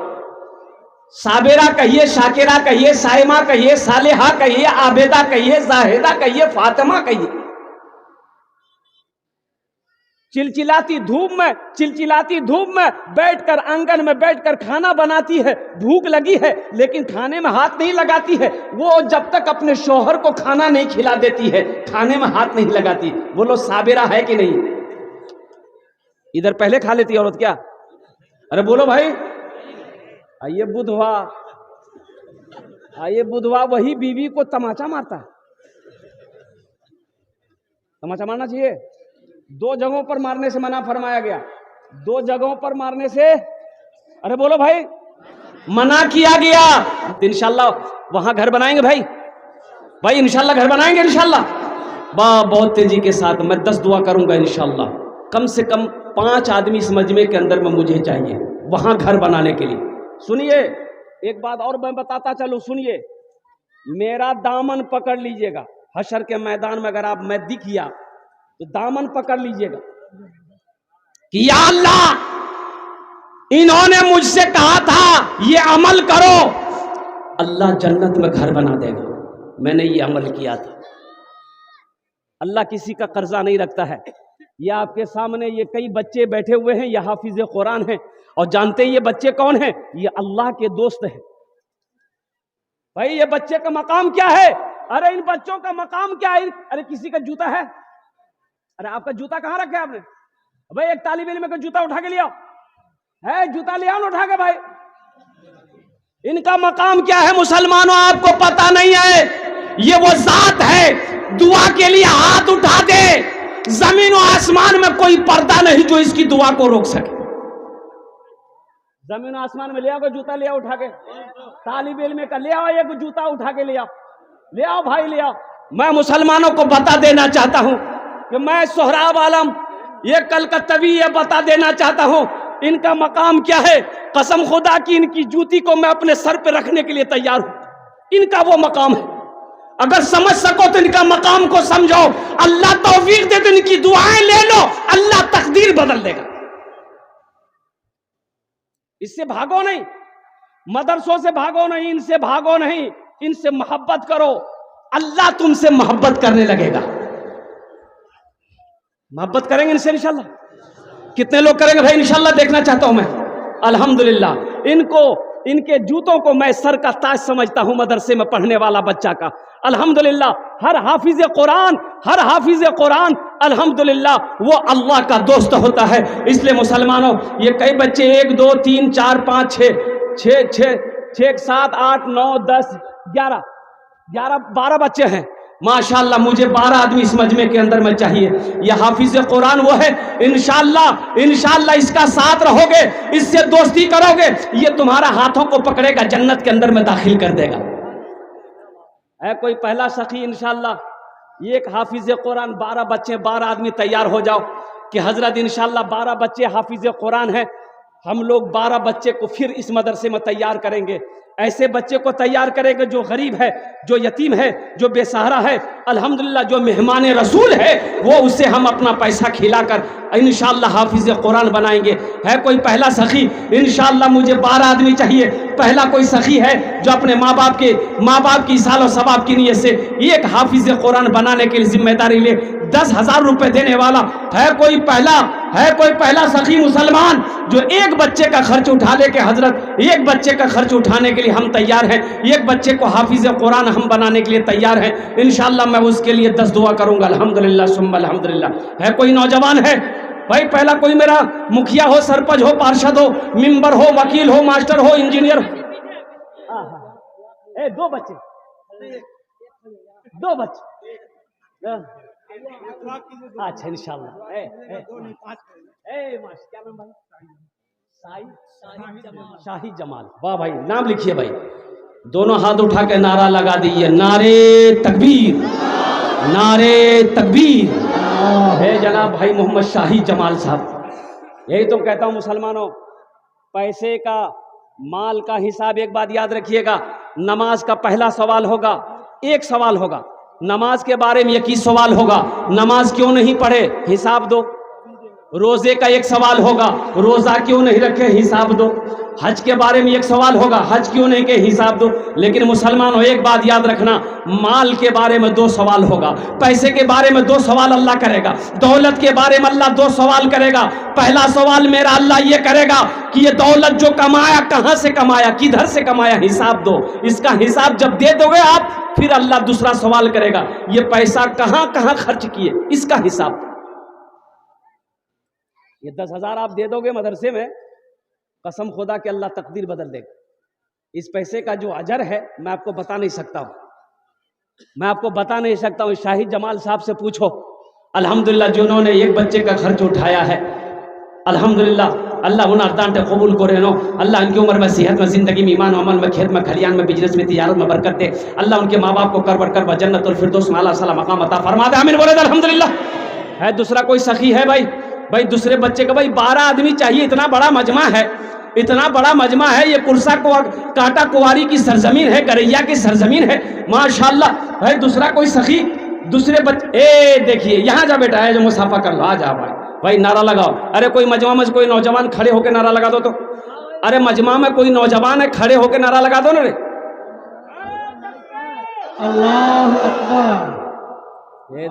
साबिरा कहिए, शाकिरा कहिए, साइमा कहिए, सालेहा कहिए, आबेदा कहिए, जाहिदा कहिए, फातिमा कहिए। चिलचिलाती धूप में बैठकर, आंगन में बैठकर खाना बनाती है, भूख लगी है लेकिन खाने में हाथ नहीं लगाती है। वो जब तक अपने शौहर को खाना नहीं खिला देती है, खाने में हाथ नहीं लगाती। बोलो साबिरा है कि नहीं? इधर पहले खा लेती औरत क्या? अरे बोलो भाई। आइए बुधवा वही बीवी को तमाचा मारता है। तमाचा मारना चाहिए? 2 जगहों पर मारने से मना फरमाया गया। 2 जगहों पर मारने से, अरे बोलो भाई, मना किया गया। इंशाल्लाह वहां घर बनाएंगे भाई इंशाल्लाह घर बनाएंगे इंशाल्लाह। बहुत तेजी के साथ मैं 10 दुआ करूंगा इंशाल्लाह। कम से कम 5 आदमी इस मजमे के अंदर में मुझे चाहिए वहां घर बनाने के लिए। सुनिए, एक बात और मैं बताता चलूं, सुनिए। मेरा दामन पकड़ लीजिएगा, हशर के मैदान में अगर आप मैं दिख गया तो दामन पकड़ लीजिएगा कि या अल्लाह, इन्होंने मुझसे कहा था ये अमल करो, अल्लाह जन्नत में घर बना देगा। मैंने ये अमल किया था। अल्लाह किसी का कर्जा नहीं रखता है। ये आपके सामने ये कई बच्चे बैठे हुए हैं, ये हाफिज कुरान हैं, और जानते हैं ये बच्चे कौन हैं? ये अल्लाह के दोस्त हैं। भाई ये बच्चे का मकाम क्या है? अरे इन बच्चों का मकाम क्या है? अरे किसी का जूता है? अरे आपका जूता कहां रखे आपने? भाई एक तालिब इल्म का जूता उठा के लिया है, जूता ले आओ उठा के। भाई इनका मकाम क्या है मुसलमानों? आपको पता नहीं है? ये वो जात है दुआ के लिए हाथ उठा दे, जमीन और आसमान में कोई पर्दा नहीं जो इसकी दुआ को रोक सके। जमीन और आसमान में ले आओ जूता, ले आओ उठा के, तालिब इल्म का ले आओ एक जूता उठा के ले आओ भाई ले आओ। मैं मुसलमानों को बता देना चाहता हूं कि मैं सोहराब आलम ये कलकत्तवी ये बता देना चाहता हूं इनका मकाम क्या है। कसम खुदा की इनकी जूती को मैं अपने सर पे रखने के लिए तैयार हूं। इनका वो मकाम है, अगर समझ सको तो इनका मकाम को समझो। अल्लाह तौफीक दे तो इनकी दुआएं ले लो, अल्लाह तकदीर बदल देगा। इससे भागो नहीं, मदरसों से भागो नहीं, इनसे भागो नहीं, इनसे मोहब्बत करो, अल्लाह तुमसे मोहब्बत करने लगेगा। मोहब्बत करेंगे इनसे इंशाल्लाह। कितने लोग करेंगे भाई इंशाल्लाह, देखना चाहता हूं मैं। अल्हम्दुलिल्लाह इनके जूतों को मैं सर का ताज समझता हूं मदरसे में पढ़ने वाला बच्चा का। अल्हम्दुलिल्लाह हर हाफिज कुरान अल्हम्दुलिल्लाह वो अल्लाह का दोस्त होता है। इसलिए मुसलमानों ये कई बच्चे 1 2 3 4 5 6 7 8 9 10 11 12 बच्चे हैं माशाअल्लाह। मुझे 12 आदमी इस मजमे के अंदर में चाहिए। यह हाफिज कुरान वो है, इंशाअल्लाह इसका साथ रहोगे, इससे दोस्ती करोगे, ये तुम्हारा हाथों को पकड़ेगा, जन्नत के अंदर में दाखिल कर देगा। है कोई पहला सखी इंशाअल्लाह ये एक हाफिज कुरान 12 बच्चे 12 आदमी तैयार हो जाओ कि हजरत इंशाअल्लाह 12 बच्चे हाफिज कुरान हैं, हम लोग 12 बच्चे को फिर इस मदरसे में तैयार करेंगे। ऐसे बच्चे को तैयार करेंगे जो गरीब है, जो यतीम है, जो बेसहारा है, अल्हम्दुलिल्लाह जो मेहमान रसूल है, वो उसे हम अपना पैसा खिलाकर इंशाअल्लाह हाफिज कुरान बनाएंगे। है कोई पहला सखी? इंशाअल्लाह मुझे 12 आदमी चाहिए। पहला कोई सखी है जो अपने माँ बाप की सालो सवाब की नीयत से एक हाफिज कुरान बनाने के लिए जिम्मेदारी ले 10,000 रुपए देने वाला? है कोई पहला सखी मुसलमान जो एक बच्चे का खर्च उठा ले के हजरत एक बच्चे का खर्च उठाने के लिए हम तैयार हैं, एक बच्चे को हाफिज कुरान हम बनाने के लिए तैयार हैं। इंशाअल्लाह मैं उसके लिए 10 दुआ करूंगा। अल्हम्दुलिल्लाह सुम्मा अल्हम्दुलिल्लाह। है कोई नौजवान है भाई? पहला कोई मेरा मुखिया हो, सरपंच हो, पार्षद हो, मेंबर हो, वकील हो, मास्टर हो, इंजीनियर हो। 2 बच्चे अच्छा इंशाअल्लाह। क्या नाम भाई? शाही जमाल। वाह भाई, नाम लिखिए भाई। दोनों हाथ उठा के नारा लगा दीजिए, नारे तकबीर, नारे तकबीर। है जनाब भाई मोहम्मद शाही जमाल साहब। यही तो कहता हूं मुसलमानों, पैसे का माल का हिसाब एक बात याद रखिएगा। नमाज का पहला सवाल होगा, एक सवाल होगा नमाज के बारे में, 21 सवाल होगा नमाज क्यों नहीं पढ़े, हिसाब दो। रोजे का एक सवाल होगा, रोजा क्यों नहीं रखे, हिसाब दो। हज के बारे में एक सवाल होगा, हज क्यों नहीं के, हिसाब दो। लेकिन मुसलमानों एक बात याद रखना, माल के बारे में 2 सवाल होगा, पैसे के बारे में 2 सवाल अल्लाह करेगा, दौलत के बारे में अल्लाह 2 सवाल करेगा। पहला सवाल मेरा अल्लाह ये करेगा कि ये दौलत जो कमाया कहां से कमाया, किधर से कमाया, हिसाब दो। इसका हिसाब जब दे दोगे आप, फिर अल्लाह दूसरा सवाल करेगा, ये पैसा कहां कहां खर्च किए, इसका हिसाब। ये 10,000 आप दे दोगे मदरसे में, कसम खुदा के अल्लाह तकदीर बदल देगा। इस पैसे का जो अजर है मैं आपको बता नहीं सकता हूँ, शाही जमाल साहब से पूछो। अल्हम्दुलिल्लाह जिन्होंने एक बच्चे का खर्च उठाया है, अल्हम्दुलिल्लाह अल्लाह उन अर्दान कबूल करे नो। अल्लाह उनकी उम्र में, सेहत में, जिंदगी में, ईमान अमल में, खेत में, खलियान में, बिजनेस में, तिजारत में बरकत दे। अल्लाह उनके माँ बाप को कर जन्नत और फिरदौस में आला सला मकाम अता फरमा दे। आमीन बोले अल्हम्दुलिल्लाह। है दूसरा कोई सखी है भाई दूसरे बच्चे का? भाई 12 आदमी चाहिए, इतना बड़ा मजमा है, ये कुर्सा कांटा कुंवारी की सरजमीन है, गरैया की सरजमीन है माशाअल्लाह। भाई दूसरा कोई सखी, दूसरे बच्चे देखिए यहाँ जा बेटा, है जो मुसाफा कर लो, आ जा भाई नारा लगाओ। अरे कोई मजमा में कोई नौजवान खड़े होकर नारा लगा दो तो। अरे मजमा में कोई नौजवान है, खड़े होकर नारा लगा दो ना रे। अल्लाह अकबर। ये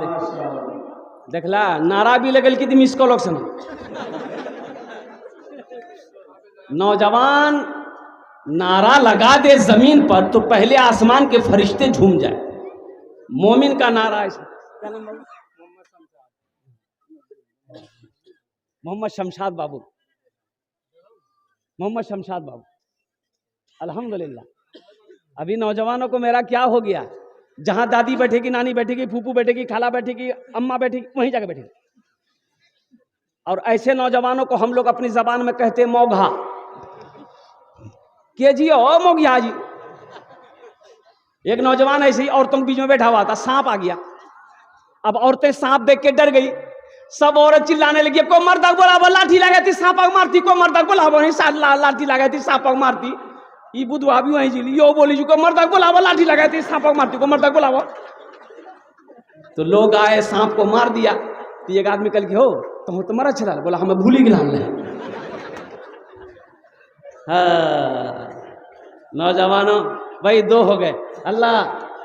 देखला नारा भी लगल कि मिस कॉल ऑप्शन। नौजवान नारा लगा दे जमीन पर तो पहले आसमान के फरिश्ते झूम जाए। मोमिन का नारा है। मोहम्मद शमशाद बाबू। अल्हम्दुलिल्लाह। अभी नौजवानों को मेरा क्या हो गया, जहां दादी बैठेगी, नानी बैठेगी, फूफू बैठेगी, खाला बैठेगी, अम्मा बैठेगी, वहीं जाकर बैठेगी। और ऐसे नौजवानों को हम लोग अपनी जबान में कहते हैं मौघा के जी, ओ मोगिया जी। एक नौजवान ऐसे ही औरतों के बीच में बैठा हुआ था, सांप आ गया। अब औरतें सांप देख के डर गई, सब औरत चिल्लाने लगी, को मर्दा बोला लाठी लगा थी सांप मारती, को मर्दा बोला लाठी लगा थी सांप मारती। ये बुधवा भी वहीं चिल्ली, यो बोली को मर्दा बोला लाठी लगा थी सांप मारती, को मर्दा बोला। तो लोग आए, सांप को मार दिया। तो एक आदमी कल के हो तो मरा चला, बोला हमें भूली गिला। हाँ नौजवानों भाई, दो हो गए।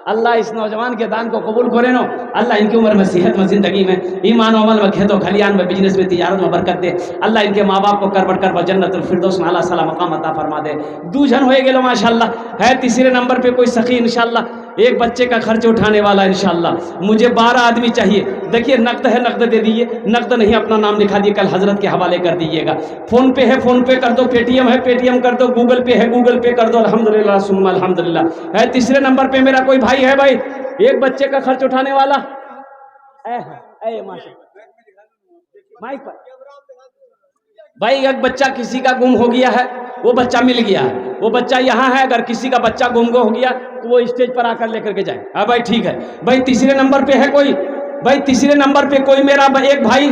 अल्लाह इस नौजवान के दान को कबूल करे नो। अल्लाह इनकी उम्र में, सेहत में, जिंदगी में, ईमान अमल में, खेतों खलियान में, बिजनेस में, तिजारत में बरकत दे। अल्लाह इनके माँ बाप को कर जन्नतुल फिरदौस में आला साला मकाम अता फरमा दे। दूजन हो गेलो माशाल्लाह। है तीसरे नंबर पे कोई सखी इंशाल्लाह, एक बच्चे का खर्च उठाने वाला इंशाल्लाह। मुझे 12 आदमी चाहिए। देखिए नकद है, नकद दे दीजिए, नकद नहीं अपना नाम लिखा दिए, कल हजरत के हवाले कर दीजिएगा। फोन पे है, फोन पे कर दो, पेटीएम है, पेटीएम कर दो, गूगल पे है, गूगल पे कर दो। अल्हम्दुलिल्लाह सुम्मा अल्हम्दुलिल्लाह। है तीसरे नंबर पे मेरा कोई भाई है भाई, एक बच्चे का खर्च उठाने वाला। माइक पर भाई, एक बच्चा किसी का गुम हो गया है, वो बच्चा मिल गया है, वो बच्चा यहाँ है। अगर किसी का बच्चा गुम हो गया तो वो स्टेज पर आकर लेकर के जाए। हाँ भाई ठीक है भाई। तीसरे नंबर पे है कोई भाई, तीसरे नंबर पे कोई मेरा एक भाई,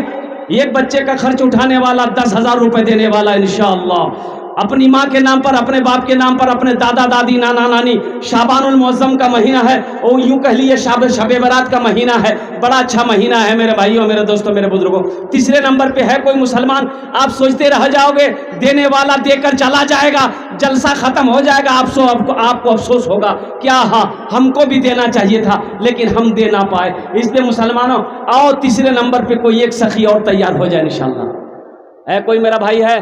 एक बच्चे का खर्च उठाने वाला, 10,000 रुपए देने वाला इंशाअल्लाह। अपनी माँ के नाम पर, अपने बाप के नाम पर, अपने दादा दादी, नाना नानी। शाबानुल मुअज़्ज़म का महीना है, और यूं कह लिए शबे बरात का महीना है। बड़ा अच्छा महीना है मेरे भाइयों, मेरे दोस्तों, मेरे बुजुर्गों। तीसरे नंबर पे है कोई मुसलमान। आप सोचते रह जाओगे, देने वाला देकर चला जाएगा, जलसा खत्म हो जाएगा, आपको अफसोस होगा, क्या हाँ हमको भी देना चाहिए था लेकिन हम दे ना पाए। इसलिए मुसलमानों आओ, तीसरे नंबर पे कोई एक सखी और तैयार हो जाए इंशाअल्लाह। है कोई मेरा भाई है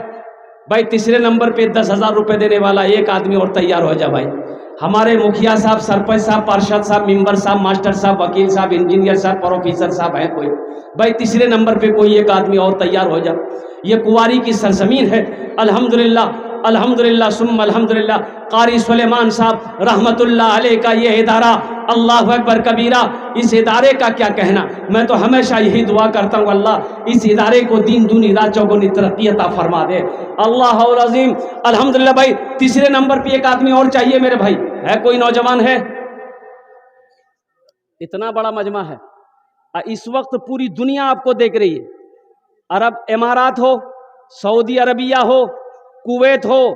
भाई, तीसरे नंबर पे 10,000 रुपए देने वाला एक आदमी और तैयार हो जा भाई। हमारे मुखिया साहब, सरपंच साहब, पार्षद साहब, मेंबर साहब, मास्टर साहब, वकील साहब, इंजीनियर साहब, प्रोफेसर साहब है कोई भाई, तीसरे नंबर पे कोई एक आदमी और तैयार हो जा। ये कुंवारी की सरजमीन है। अल्हम्दुलिल्लाह अल्हम्दुलिल्लाह सुम्मा अल्हम्दुलिल्लाह। कारी सुलेमान साहब रहमतुल्लाह अलैह का ये इदारा, अल्लाह अकबर कबीरा। इस इदारे का क्या कहना, मैं तो हमेशा यही दुआ करता हूँ, अल्लाह इस इदारे को दीन दूनी रात चौगुनी तरक्की अता फरमा दे। अल्लाह अज़ीम। अल्हम्दुलिल्लाह भाई, तीसरे नंबर पे एक आदमी और चाहिए मेरे भाई। है कोई नौजवान है? इतना बड़ा मजमा है, इस वक्त पूरी दुनिया आपको देख रही है। अरब इमारात हो, सऊदी अरबिया हो, कुवैत हो,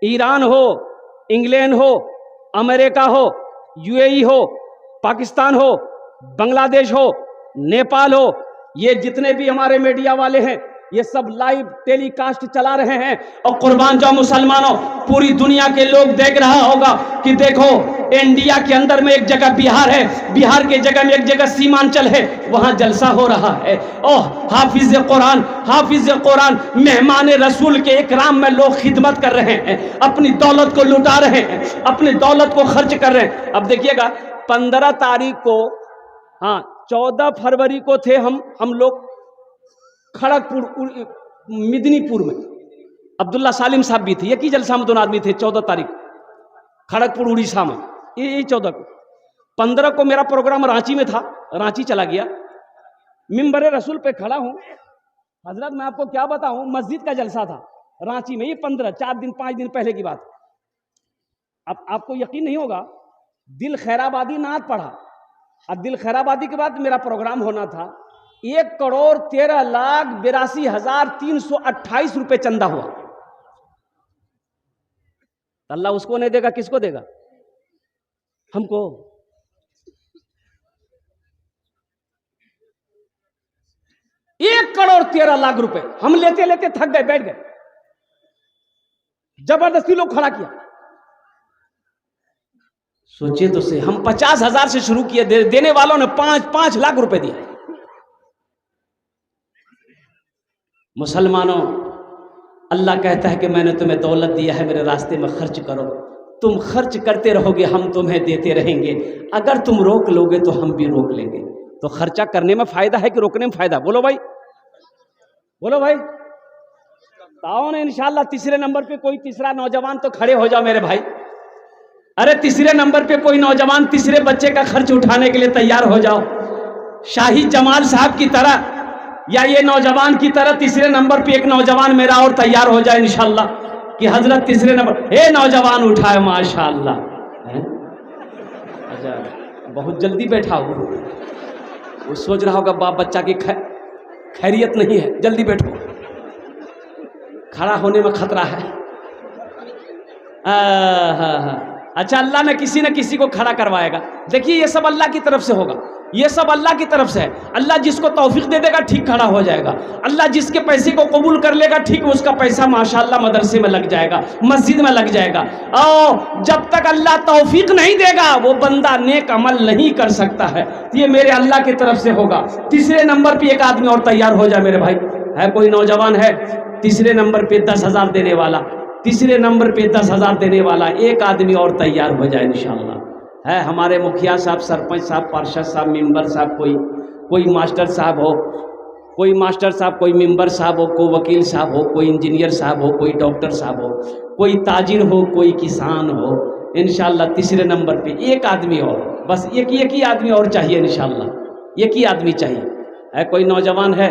ईरान हो, इंग्लैंड हो, अमेरिका हो, यूएई हो, पाकिस्तान हो, बांग्लादेश हो, नेपाल हो, ये जितने भी हमारे मीडिया वाले हैं ये सब लाइव टेलीकास्ट चला रहे हैं। और कुर्बान जाओ मुसलमानों, पूरी दुनिया के लोग देख रहा होगा कि देखो इंडिया के अंदर में एक जगह बिहार है, बिहार के जगह में एक जगह सीमांचल है, वहां जलसा हो रहा है। ओह हाफिज कुरान, हाफिज कुरान, मेहमान रसूल के इकराम में लोग खिदमत कर रहे हैं, अपनी दौलत को लुटा रहे हैं, अपनी दौलत को खर्च कर रहे हैं। अब देखिएगा 15 तारीख को, हाँ 14 फरवरी को थे हम लोग खड़गपुर मिदनीपुर में, अब्दुल्ला सालिम साहब भी थे, एक ही जलसा में दोनों आदमी थे। 14 तारीख खड़गपुर उड़ीसा में, ये 14 को। 15 को मेरा प्रोग्राम रांची में था, रांची चला गया, मिंबर रसूल पे खड़ा हूं। हजरत मैं आपको क्या बताऊं, मस्जिद का जलसा था रांची में, ये 15 4 दिन 5 दिन पहले की बात। अब आपको यकीन नहीं होगा, दिल खैराबादी नात पढ़ा, अब दिल खैराबादी के बाद मेरा प्रोग्राम होना था। 1,13,82,328 रुपए चंदा हुआ। अल्लाह उसको नहीं देगा, किसको देगा? हमको। ₹1,13,00,000 रुपए हम लेते लेते थक गए, बैठ गए, जबरदस्ती लोग खड़ा किया। सोचिए तो से, हम 50,000 से शुरू किए, देने वालों ने 5 लाख रुपए दिए। मुसलमानों, अल्लाह कहता है कि मैंने तुम्हें दौलत दिया है, मेरे रास्ते में खर्च करो। तुम खर्च करते रहोगे, हम तुम्हें देते रहेंगे। अगर तुम रोक लोगे तो हम भी रोक लेंगे। तो खर्चा करने में फायदा है कि रोकने में फायदा? बोलो भाई, बोलो भाई। ताओ ने इंशाल्लाह तीसरे नंबर पे कोई तीसरा नौजवान तो खड़े हो जाओ मेरे भाई। अरे तीसरे नंबर पे कोई नौजवान तीसरे बच्चे का खर्च उठाने के लिए तैयार हो जाओ, शाही जमाल साहब की तरह या ये नौजवान की तरह तीसरे नंबर पे एक नौजवान मेरा और तैयार हो जाए इंशाल्लाह कि हजरत तीसरे नंबर, हे नौजवान उठाए माशाल्लाह। अच्छा, बहुत जल्दी बैठा हो, वो सोच रहा होगा बाप बच्चा की खैरियत नहीं है, जल्दी बैठो, खड़ा होने में खतरा है। अच्छा, अल्लाह ने किसी न किसी को खड़ा करवाएगा। देखिए ये सब अल्लाह की तरफ से होगा, ये सब अल्लाह की तरफ से है। अल्लाह जिसको तौफीक दे देगा ठीक खड़ा हो जाएगा। अल्लाह जिसके पैसे को कबूल कर लेगा ठीक उसका पैसा माशाल्लाह मदरसे में लग जाएगा, मस्जिद में लग जाएगा। और जब तक अल्लाह तौफीक नहीं देगा वो बंदा नेक अमल नहीं कर सकता है। तो ये मेरे अल्लाह की तरफ से होगा। तीसरे नंबर पर एक आदमी और तैयार हो जाए मेरे भाई। है कोई नौजवान है तीसरे नंबर पे 10,000 देने वाला, तीसरे नंबर पे 10,000 देने वाला एक आदमी और तैयार हो जाए इंशाल्लाह। है हमारे मुखिया साहब, सरपंच साहब, पार्षद साहब, मेंबर साहब, कोई मास्टर साहब हो, कोई मास्टर साहब, कोई मेंबर साहब हो, कोई वकील साहब हो, कोई इंजीनियर साहब हो, कोई डॉक्टर साहब हो, कोई ताजिर हो, कोई किसान हो, इंशाल्लाह तीसरे नंबर पे एक आदमी और, बस एक ही आदमी और चाहिए इंशाल्लाह, एक ही आदमी चाहिए। है कोई नौजवान है,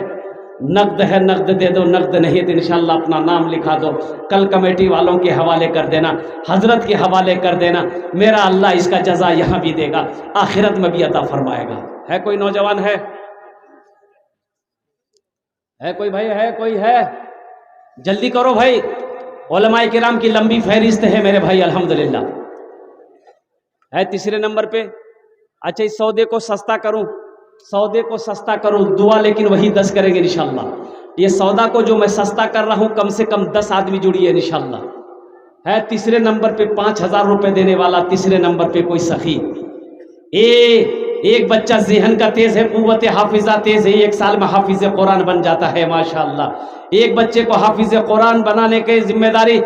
नकद है नकद दे दो, नकद नहीं तो इंशाल्लाह अपना नाम लिखा दो, कल कमेटी वालों के हवाले कर देना, हजरत के हवाले कर देना। मेरा अल्लाह इसका जजा यहाँ भी देगा, आखिरत में भी अता फरमाएगा। है कोई नौजवान है कोई भाई, है कोई है? जल्दी करो भाई, उलमाए किराम की लंबी फहरिस्त है मेरे भाई अल्हम्दुलिल्लाह। है तीसरे नंबर पे। अच्छा, इस सौदे को सस्ता करूं, सौदे को सस्ता करूं, दुआ लेकिन वही 10 करेंगे इंशाल्लाह। ये सौदा को जो मैं सस्ता कर रहा हूं कम से कम 10 आदमी जुड़िए इंशाल्लाह। है तीसरे नंबर पे 5,000 रुपए देने वाला, तीसरे नंबर पे कोई सखी। एक बच्चा ज़हन का तेज है, कुव्वत हाफिजा तेज है, 1 साल में हाफिज कुरान बन जाता है माशाल्लाह। एक बच्चे को हाफिज कुरान बनाने की जिम्मेदारी,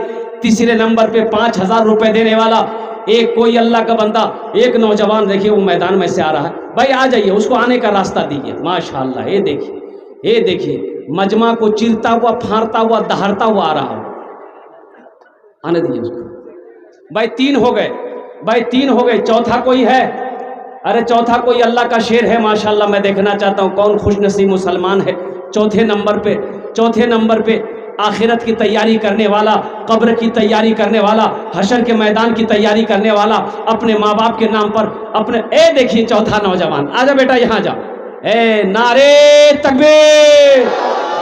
तीसरे नंबर पे 5,000 रुपए देने वाला एक कोई अल्लाह का बंदा, एक नौजवान। देखिए वो मैदान में से आ रहा है, भाई आ जाइए, उसको आने का रास्ता दीजिए माशाल्लाह। ये देखिए मजमा को चिरता हुआ, फाड़ता हुआ, दहाड़ता हुआ आ रहा हो, आने दीजिए उसको। भाई 3 हो गए, भाई 3 हो गए, चौथा कोई है? अरे चौथा कोई अल्लाह का शेर है माशाल्लाह। मैं देखना चाहता हूँ कौन खुशनसीब मुसलमान है चौथे नंबर पे आखिरत की तैयारी करने वाला, कब्र की तैयारी करने वाला, हशर के मैदान की तैयारी करने वाला, अपने माँ बाप के नाम पर अपने। देखिए चौथा नौजवान, आजा बेटा यहाँ जा। नारे तकबीर,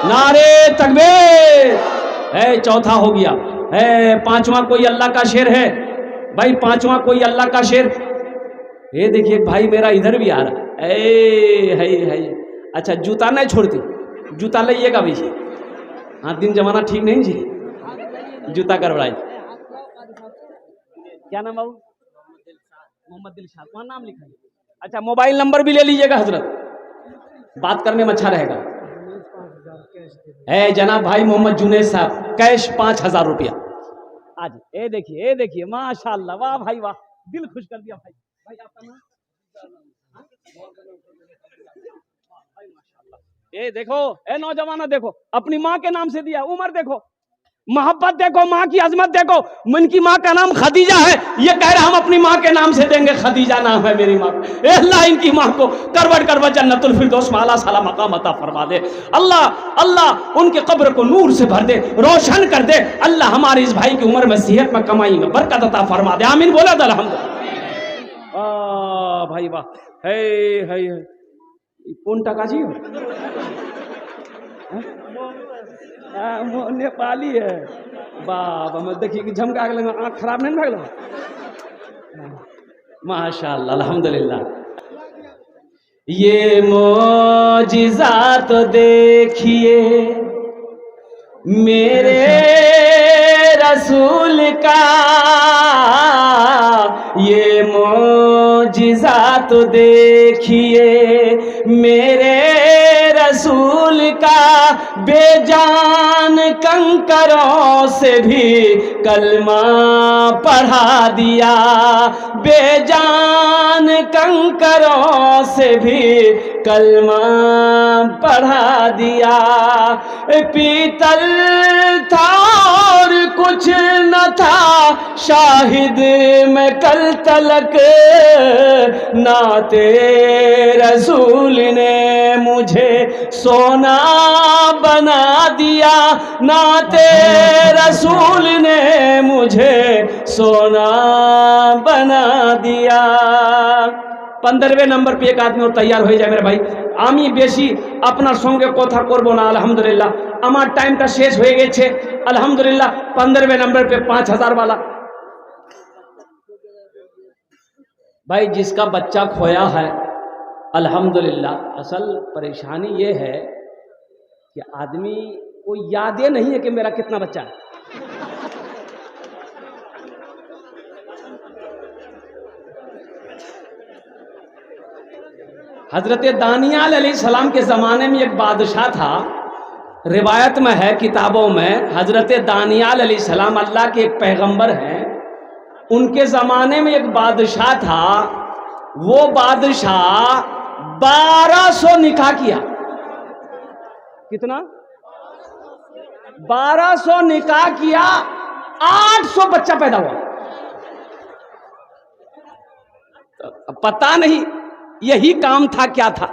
नारे तकबीर। चौथा हो गया। पांचवा कोई अल्लाह का शेर है भाई, पांचवा कोई अल्लाह का शेर। ये देखिए भाई मेरा इधर भी आ रहा है। अच्छा जूता नहीं छोड़ती, जूता लाइएगा भाई। हाँ दिन जमाना ठीक नहीं जी, जूता गड़बड़ाई। क्या नाम बाबू? मोहम्मद दिलशाद, वहाँ नाम लिखा है। अच्छा मोबाइल नंबर भी ले लीजिएगा हजरत, बात करने में अच्छा रहेगा। जनाब भाई मोहम्मद जुनैद साहब, कैश 5,000 रुपया आज। ये देखिए माशाल्लाह, वाह भाई वाह, दिल खुश कर दिया भाई। भाई आपका नाम? ये देखो, नौजवानों देखो, अपनी माँ के नाम से दिया। उम्र देखो, मोहब्बत देखो, माँ की अजमत देखो। उनकी माँ का नाम खदीजा है, ये कह रहे हम अपनी माँ के नाम से देंगे, खदीजा नाम है मेरी माँ। अल्लाह इनकी माँ को करवट जन्नतुल फिरदौस में आला साला मकाम अता फरमा दे। अल्लाह उनके कब्र को नूर से भर दे, रोशन कर दे। अल्लाह हमारे इस भाई की उम्र में, सेहत में, कमाई में बरकत अता फरमा दे। आमीन बोला था अल्हम्दुलिल्लाह। भाई वाह, है कौन टका जी हो? नेपाली है बाबा। मैं देखिए कि झमका के लगा, आँख खराब नहीं भाग लगा। माशाअल्लाह अल्हम्दुलिल्लाह। ये मोजिज़ा तो देखिए मेरे रसूल का, ये मोजिज़ा तो देखिए मेरे रसूल का, बेजान कंकरों से भी कलमा पढ़ा दिया, बेजान कंकरों से भी कलमा पढ़ा दिया। पीतल था और कुछ न था शाहिद मैं कल तलक, नाते रसूल ने मुझे सोना बना दिया, नाते रसूल ने मुझे सोना बना दिया। 15वें नंबर पे एक आदमी और तैयार हो जाए मेरे भाई। आमी बेशी अपना संगे कथा करब ना अल्हम्दुलिल्लाह, आमार टाइमटा शेष हो गेछे अल्हम्दुलिल्लाह। 15वें नंबर पे 5000 वाला भाई, जिसका बच्चा खोया है अल्हम्दुलिल्लाह। असल परेशानी ये है कि आदमी को यादें नहीं है कि मेरा कितना बच्चा है। हजरत दानियाल अलैहिस्सलाम के ज़माने में एक बादशाह था, रिवायत में है किताबों में, हजरत दानियाल अलैहिस्सलाम अल्लाह के एक पैगंबर हैं, उनके ज़माने में एक बादशाह था। वो बादशाह 1200 निकाह किया। कितना? 1200 निकाह किया, 800 बच्चा पैदा हुआ। तो पता नहीं यही काम था क्या था।